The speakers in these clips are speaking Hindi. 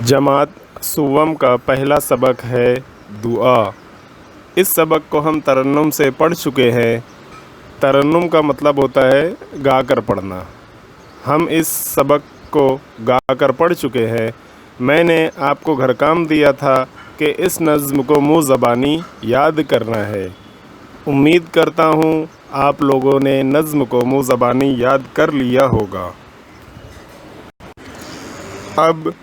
जमात सुवम का पहला सबक है दुआ। इस सबक को हम तरन्नुम से पढ़ चुके हैं। तरन्नुम का मतलब होता है गाकर पढ़ना। हम इस सबक को गाकर पढ़ चुके हैं। मैंने आपको घर काम दिया था कि इस नज़्म को मुँह ज़बानी याद करना है। उम्मीद करता हूँ आप लोगों ने नज़्म को मुँह ज़बानी याद कर लिया होगा। अब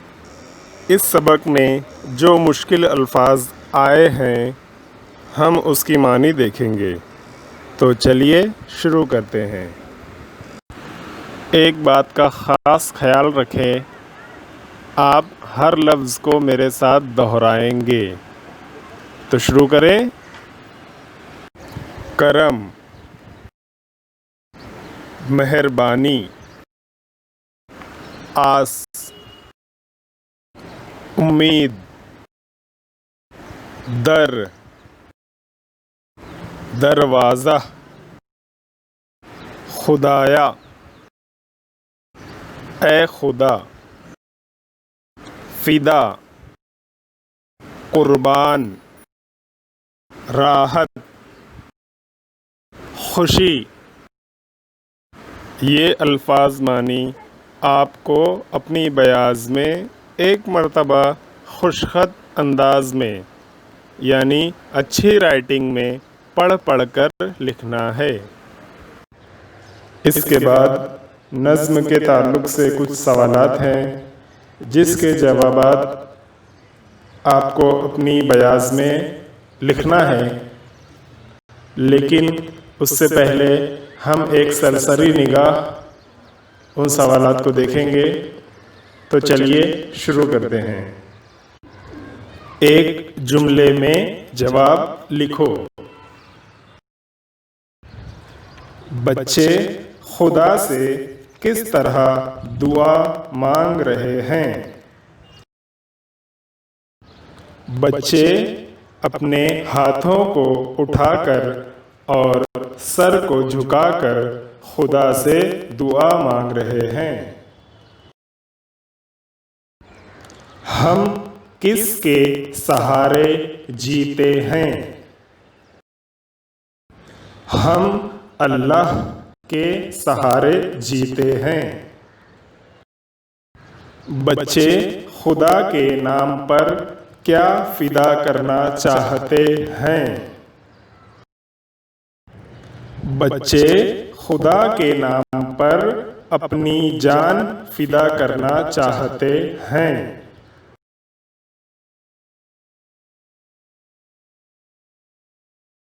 इस सबक में जो मुश्किल अल्फाज आए हैं हम उसकी मानी देखेंगे। तो चलिए शुरू करते हैं। एक बात का ख़ास ख्याल रखें, आप हर लफ्ज़ को मेरे साथ दोहराएंगे। तो शुरू करें। करम, मेहरबानी, आस, उम्मीद, दर, दरवाज़ा, खुदाया, ए खुदा, फ़िदा, कुर्बान, राहत, खुशी। ये अल्फाज मानी आपको अपनी बयाज़ में एक मर्तबा खुशखत अंदाज में यानी अच्छी राइटिंग में पढ़ पढ़ कर लिखना है। इसके बाद नज़्म के ताल्लुक़ से कुछ सवालात हैं जिसके जवाबात आपको अपनी बयाज़ में लिखना है, लेकिन उससे पहले हम एक सरसरी निगाह उन सवालात को देखेंगे। तो चलिए शुरू करते हैं। एक जुमले में जवाब लिखो। बच्चे खुदा से किस तरह दुआ मांग रहे हैं? बच्चे अपने हाथों को उठाकर और सर को झुकाकर खुदा से दुआ मांग रहे हैं। हम किसके सहारे जीते हैं? हम अल्लाह के सहारे जीते हैं। बच्चे खुदा के नाम पर क्या फ़िदा करना चाहते हैं? बच्चे खुदा के नाम पर अपनी जान फ़िदा करना चाहते हैं।